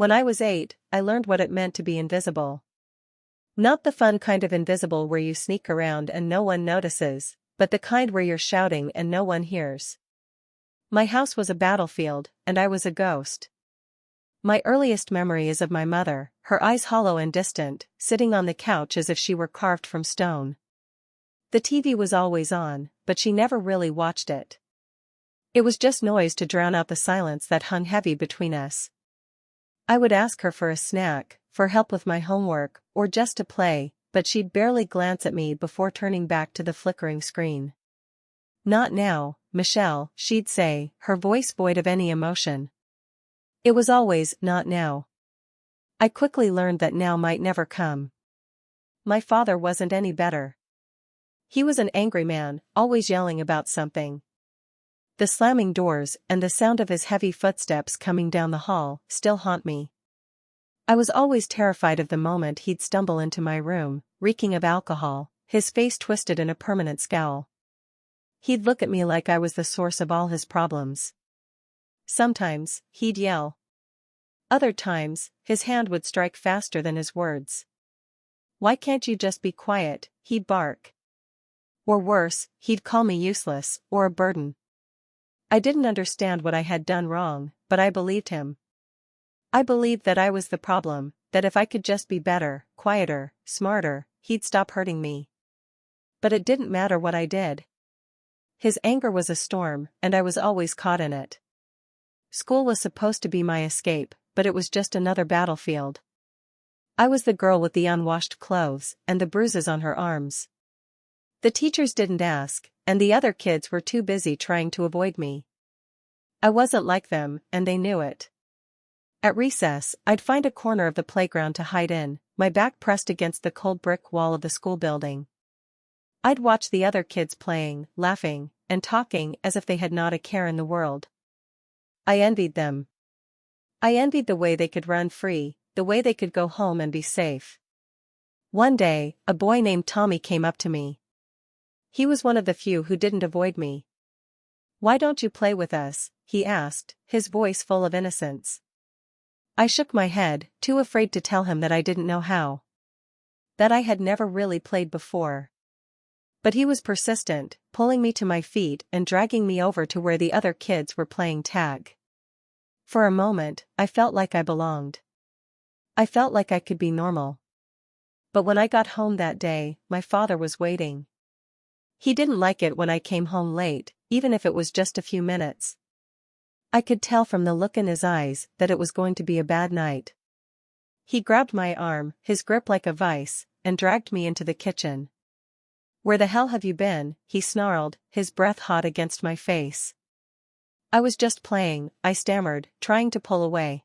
When I was 8, I learned what it meant to be invisible. Not the fun kind of invisible where you sneak around and no one notices, but the kind where you're shouting and no one hears. My house was a battlefield, and I was a ghost. My earliest memory is of my mother, her eyes hollow and distant, sitting on the couch as if she were carved from stone. The TV was always on, but she never really watched it. It was just noise to drown out the silence that hung heavy between us. I would ask her for a snack, for help with my homework, or just to play, but she'd barely glance at me before turning back to the flickering screen. "Not now, Michelle," she'd say, her voice void of any emotion. It was always, "not now." I quickly learned that now might never come. My father wasn't any better. He was an angry man, always yelling about something. The slamming doors and the sound of his heavy footsteps coming down the hall still haunt me. I was always terrified of the moment he'd stumble into my room, reeking of alcohol, his face twisted in a permanent scowl. He'd look at me like I was the source of all his problems. Sometimes, he'd yell. Other times, his hand would strike faster than his words. "Why can't you just be quiet?" he'd bark. Or worse, he'd call me useless, or a burden. I didn't understand what I had done wrong, but I believed him. I believed that I was the problem, that if I could just be better, quieter, smarter, he'd stop hurting me. But it didn't matter what I did. His anger was a storm, and I was always caught in it. School was supposed to be my escape, but it was just another battlefield. I was the girl with the unwashed clothes and the bruises on her arms. The teachers didn't ask, and the other kids were too busy trying to avoid me. I wasn't like them, and they knew it. At recess, I'd find a corner of the playground to hide in, my back pressed against the cold brick wall of the school building. I'd watch the other kids playing, laughing, and talking as if they had not a care in the world. I envied them. I envied the way they could run free, the way they could go home and be safe. One day, a boy named Tommy came up to me. He was one of the few who didn't avoid me. "Why don't you play with us?" he asked, his voice full of innocence. I shook my head, too afraid to tell him that I didn't know how. That I had never really played before. But he was persistent, pulling me to my feet and dragging me over to where the other kids were playing tag. For a moment, I felt like I belonged. I felt like I could be normal. But when I got home that day, my father was waiting. He didn't like it when I came home late, even if it was just a few minutes. I could tell from the look in his eyes that it was going to be a bad night. He grabbed my arm, his grip like a vice, and dragged me into the kitchen. "Where the hell have you been?" he snarled, his breath hot against my face. "I was just playing," I stammered, trying to pull away.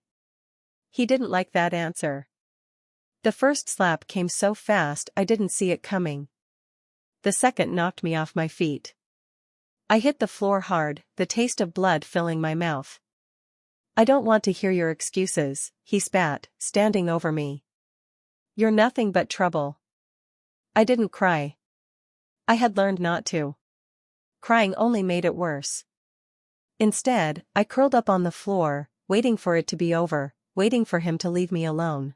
He didn't like that answer. The first slap came so fast I didn't see it coming. The second knocked me off my feet. I hit the floor hard, the taste of blood filling my mouth. "I don't want to hear your excuses," he spat, standing over me. "You're nothing but trouble." I didn't cry. I had learned not to. Crying only made it worse. Instead, I curled up on the floor, waiting for it to be over, waiting for him to leave me alone.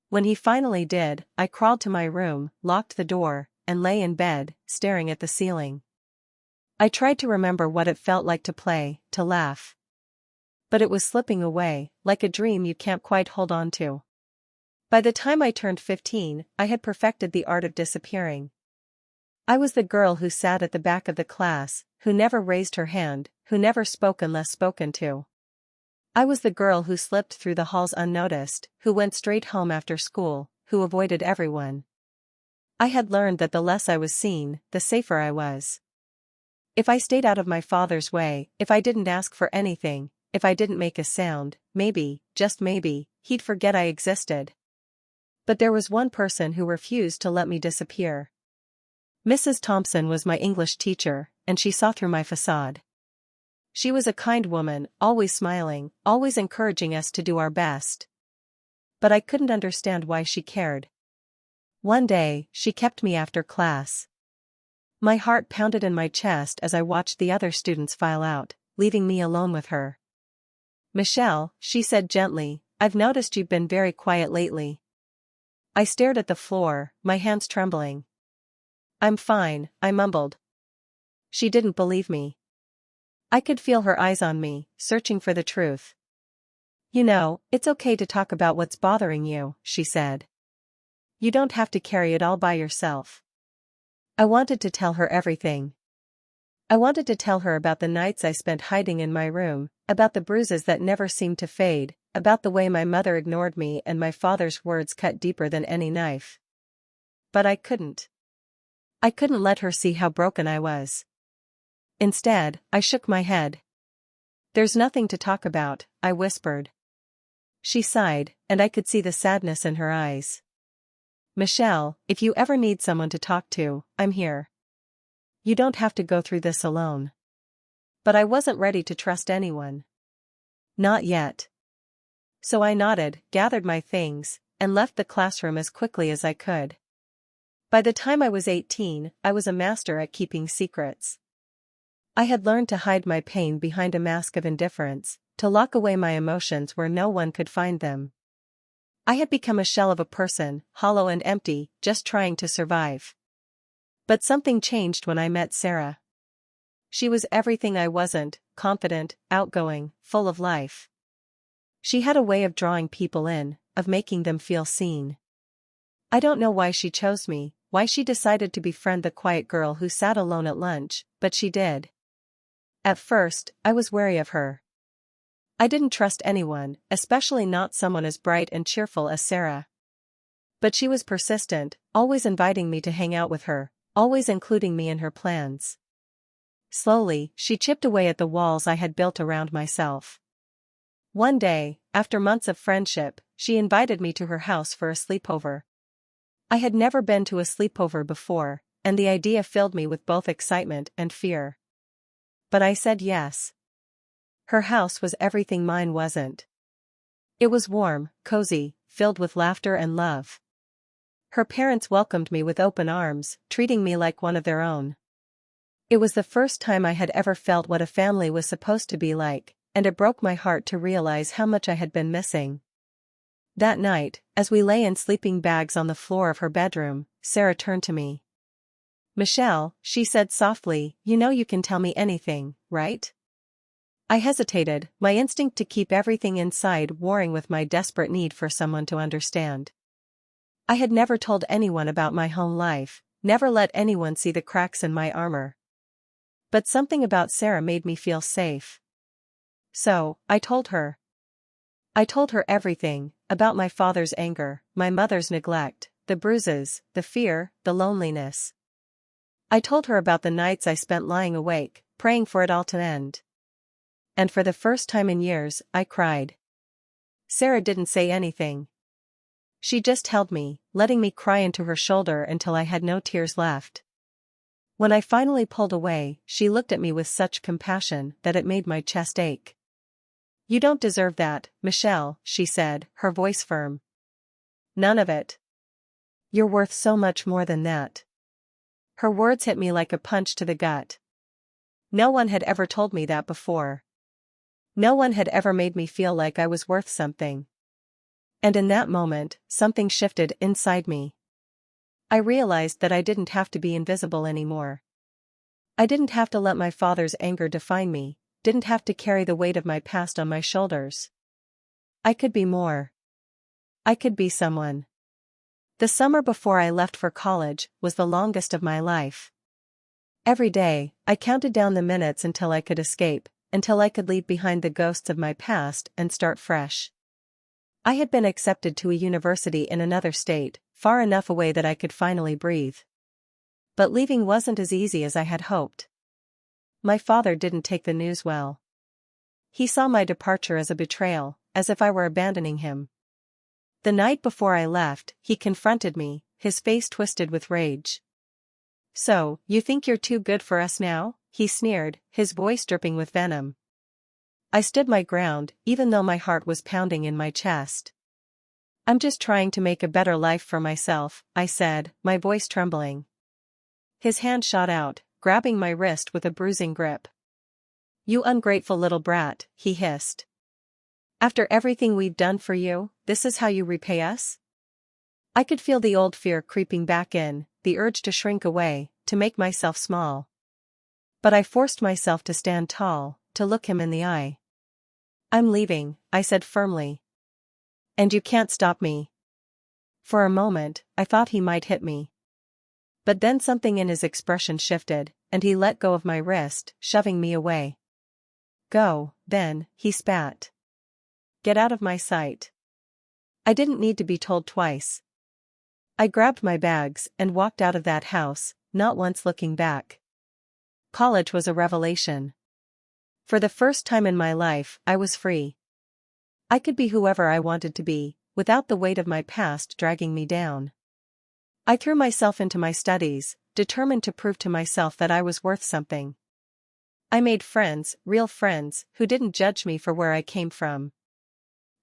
When he finally did, I crawled to my room, locked the door, and lay in bed, staring at the ceiling. I tried to remember what it felt like to play, to laugh. But it was slipping away, like a dream you can't quite hold on to. By the time I turned 15, I had perfected the art of disappearing. I was the girl who sat at the back of the class, who never raised her hand, who never spoke unless spoken to. I was the girl who slipped through the halls unnoticed, who went straight home after school, who avoided everyone. I had learned that the less I was seen, the safer I was. If I stayed out of my father's way, if I didn't ask for anything, if I didn't make a sound, maybe, just maybe, he'd forget I existed. But there was one person who refused to let me disappear. Mrs. Thompson was my English teacher, and she saw through my facade. She was a kind woman, always smiling, always encouraging us to do our best. But I couldn't understand why she cared. One day, she kept me after class. My heart pounded in my chest as I watched the other students file out, leaving me alone with her. "Michelle," she said gently, I've noticed you've been very quiet lately. I stared at the floor, my hands trembling. I'm fine, I mumbled. She didn't believe me. I could feel her eyes on me, searching for the truth. You know, it's okay to talk about what's bothering you, she said. You don't have to carry it all by yourself. I wanted to tell her everything. I wanted to tell her about the nights I spent hiding in my room, about the bruises that never seemed to fade, about the way my mother ignored me and my father's words cut deeper than any knife. But I couldn't. I couldn't let her see how broken I was. Instead, I shook my head. There's nothing to talk about, I whispered. She sighed, and I could see the sadness in her eyes. Michelle, if you ever need someone to talk to, I'm here. You don't have to go through this alone. But I wasn't ready to trust anyone. Not yet. So I nodded, gathered my things, and left the classroom as quickly as I could. By the time I was 18, I was a master at keeping secrets. I had learned to hide my pain behind a mask of indifference, to lock away my emotions where no one could find them. I had become a shell of a person, hollow and empty, just trying to survive. But something changed when I met Sarah. She was everything I wasn't: confident, outgoing, full of life. She had a way of drawing people in, of making them feel seen. I don't know why she chose me, why she decided to befriend the quiet girl who sat alone at lunch, but she did. At first, I was wary of her. I didn't trust anyone, especially not someone as bright and cheerful as Sarah. But she was persistent, always inviting me to hang out with her, always including me in her plans. Slowly, she chipped away at the walls I had built around myself. One day, after months of friendship, she invited me to her house for a sleepover. I had never been to a sleepover before, and the idea filled me with both excitement and fear. But I said yes. Her house was everything mine wasn't. It was warm, cozy, filled with laughter and love. Her parents welcomed me with open arms, treating me like one of their own. It was the first time I had ever felt what a family was supposed to be like, and it broke my heart to realize how much I had been missing. That night, as we lay in sleeping bags on the floor of her bedroom, Sarah turned to me. Michelle, she said softly, you know you can tell me anything, right? I hesitated, my instinct to keep everything inside warring with my desperate need for someone to understand. I had never told anyone about my home life, never let anyone see the cracks in my armor. But something about Sarah made me feel safe. So, I told her. I told her everything, about my father's anger, my mother's neglect, the bruises, the fear, the loneliness. I told her about the nights I spent lying awake, praying for it all to end. And for the first time in years, I cried. Sarah didn't say anything. She just held me, letting me cry into her shoulder until I had no tears left. When I finally pulled away, she looked at me with such compassion that it made my chest ache. You don't deserve that, Michelle, she said, her voice firm. None of it. You're worth so much more than that. Her words hit me like a punch to the gut. No one had ever told me that before. No one had ever made me feel like I was worth something. And in that moment, something shifted inside me. I realized that I didn't have to be invisible anymore. I didn't have to let my father's anger define me, didn't have to carry the weight of my past on my shoulders. I could be more. I could be someone. The summer before I left for college was the longest of my life. Every day, I counted down the minutes until I could escape, until I could leave behind the ghosts of my past and start fresh. I had been accepted to a university in another state, far enough away that I could finally breathe. But leaving wasn't as easy as I had hoped. My father didn't take the news well. He saw my departure as a betrayal, as if I were abandoning him. The night before I left, he confronted me, his face twisted with rage. So, you think you're too good for us now? He sneered, his voice dripping with venom. I stood my ground, even though my heart was pounding in my chest. I'm just trying to make a better life for myself, I said, my voice trembling. His hand shot out, grabbing my wrist with a bruising grip. You ungrateful little brat, he hissed. After everything we've done for you, this is how you repay us? I could feel the old fear creeping back in, the urge to shrink away, to make myself small. But I forced myself to stand tall, to look him in the eye. I'm leaving, I said firmly. And you can't stop me. For a moment, I thought he might hit me. But then something in his expression shifted, and he let go of my wrist, shoving me away. Go, then, he spat. Get out of my sight. I didn't need to be told twice. I grabbed my bags and walked out of that house, not once looking back. College was a revelation. For the first time in my life, I was free. I could be whoever I wanted to be, without the weight of my past dragging me down. I threw myself into my studies, determined to prove to myself that I was worth something. I made friends, real friends, who didn't judge me for where I came from.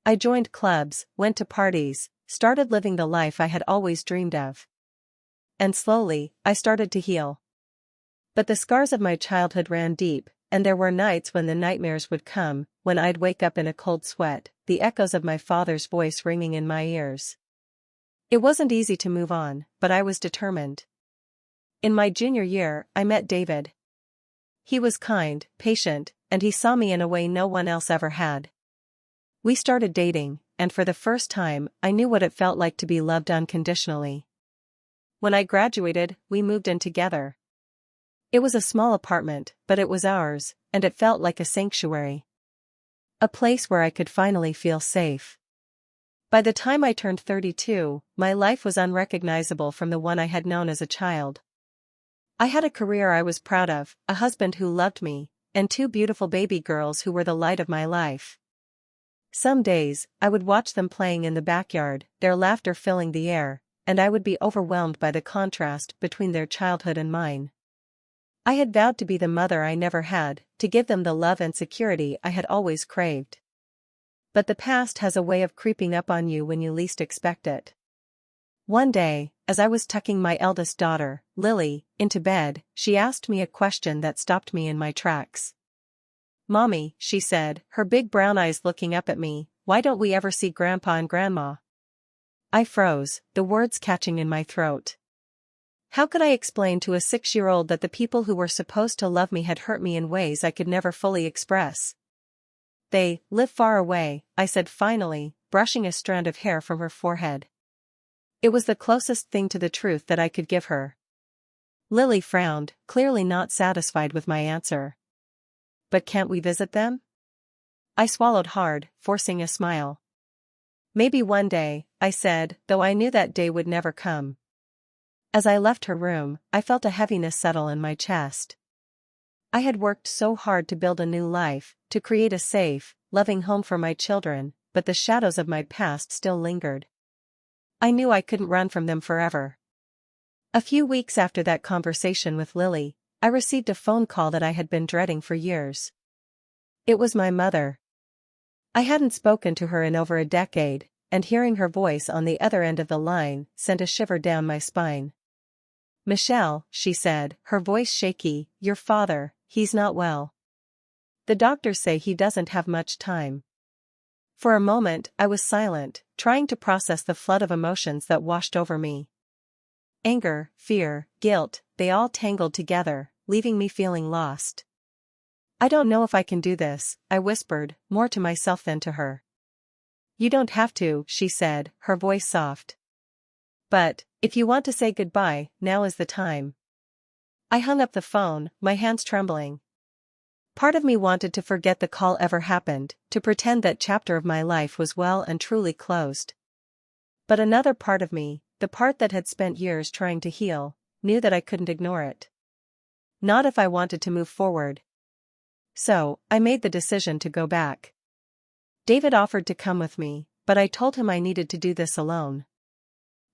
I joined clubs, went to parties, started living the life I had always dreamed of. And slowly, I started to heal. But the scars of my childhood ran deep, and there were nights when the nightmares would come, when I'd wake up in a cold sweat, the echoes of my father's voice ringing in my ears. It wasn't easy to move on, but I was determined. In my junior year, I met David. He was kind, patient, and he saw me in a way no one else ever had. We started dating, and for the first time, I knew what it felt like to be loved unconditionally. When I graduated, we moved in together. It was a small apartment, but it was ours, and it felt like a sanctuary. A place where I could finally feel safe. By the time I turned 32, my life was unrecognizable from the one I had known as a child. I had a career I was proud of, a husband who loved me, and two beautiful baby girls who were the light of my life. Some days, I would watch them playing in the backyard, their laughter filling the air, and I would be overwhelmed by the contrast between their childhood and mine. I had vowed to be the mother I never had, to give them the love and security I had always craved. But the past has a way of creeping up on you when you least expect it. One day, as I was tucking my eldest daughter, Lily, into bed, she asked me a question that stopped me in my tracks. "Mommy," she said, her big brown eyes looking up at me, "why don't we ever see Grandpa and Grandma?" I froze, the words catching in my throat. How could I explain to a 6-year-old that the people who were supposed to love me had hurt me in ways I could never fully express? "They live far away," I said finally, brushing a strand of hair from her forehead. It was the closest thing to the truth that I could give her. Lily frowned, clearly not satisfied with my answer. "But can't we visit them?" I swallowed hard, forcing a smile. "Maybe one day," I said, though I knew that day would never come. As I left her room, I felt a heaviness settle in my chest. I had worked so hard to build a new life, to create a safe, loving home for my children, but the shadows of my past still lingered. I knew I couldn't run from them forever. A few weeks after that conversation with Lily, I received a phone call that I had been dreading for years. It was my mother. I hadn't spoken to her in over a decade, and hearing her voice on the other end of the line sent a shiver down my spine. "Michelle," she said, her voice shaky, "your father, he's not well. The doctors say he doesn't have much time." For a moment, I was silent, trying to process the flood of emotions that washed over me. Anger, fear, guilt, they all tangled together, leaving me feeling lost. "I don't know if I can do this," I whispered, more to myself than to her. "You don't have to," she said, her voice soft. "But, if you want to say goodbye, now is the time." I hung up the phone, my hands trembling. Part of me wanted to forget the call ever happened, to pretend that chapter of my life was well and truly closed. But another part of me, the part that had spent years trying to heal, knew that I couldn't ignore it. Not if I wanted to move forward. So, I made the decision to go back. David offered to come with me, but I told him I needed to do this alone.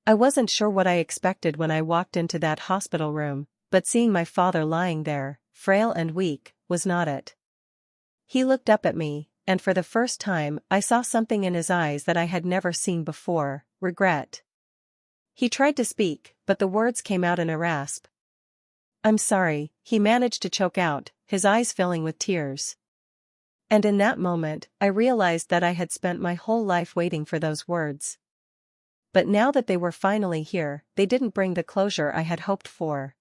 I wasn't sure what I expected when I walked into that hospital room, but seeing my father lying there, frail and weak, was not it. He looked up at me, and for the first time I saw something in his eyes that I had never seen before: regret. He tried to speak, but the words came out in a rasp. "I'm sorry," he managed to choke out, his eyes filling with tears. And in that moment, I realized that I had spent my whole life waiting for those words. But now that they were finally here, they didn't bring the closure I had hoped for.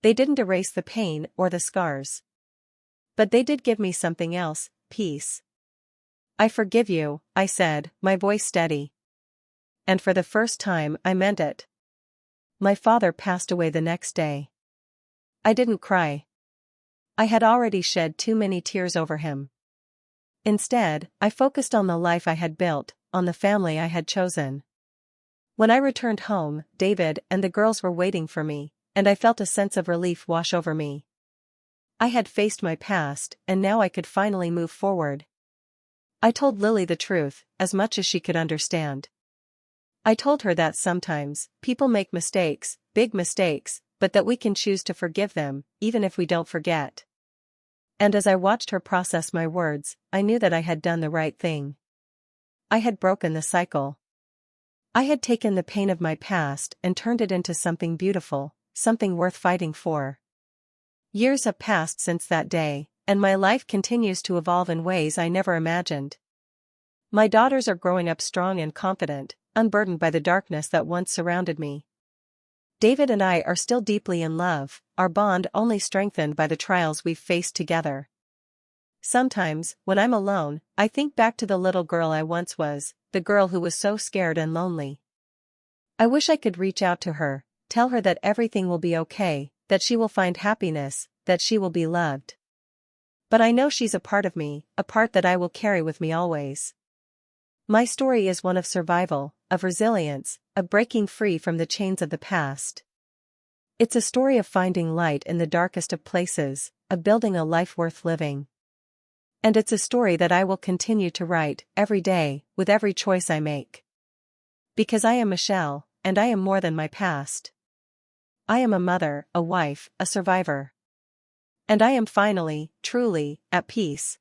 They didn't erase the pain or the scars. But they did give me something else, peace. I forgive you, I said, my voice steady. And for the first time, I meant it. My father passed away the next day. I didn't cry. I had already shed too many tears over him. Instead, I focused on the life I had built, on the family I had chosen. When I returned home, David and the girls were waiting for me, and I felt a sense of relief wash over me. I had faced my past, and now I could finally move forward. I told Lily the truth, as much as she could understand. I told her that sometimes, people make mistakes, big mistakes, but that we can choose to forgive them, even if we don't forget. And as I watched her process my words, I knew that I had done the right thing. I had broken the cycle. I had taken the pain of my past and turned it into something beautiful, something worth fighting for. Years have passed since that day, and my life continues to evolve in ways I never imagined. My daughters are growing up strong and confident, unburdened by the darkness that once surrounded me. David and I are still deeply in love, our bond only strengthened by the trials we've faced together. Sometimes, when I'm alone, I think back to the little girl I once was, the girl who was so scared and lonely. I wish I could reach out to her, tell her that everything will be okay, that she will find happiness, that she will be loved. But I know she's a part of me, a part that I will carry with me always. My story is one of survival, of resilience, of breaking free from the chains of the past. It's a story of finding light in the darkest of places, of building a life worth living. And it's a story that I will continue to write, every day, with every choice I make. Because I am Michelle, and I am more than my past. I am a mother, a wife, a survivor. And I am finally, truly, at peace.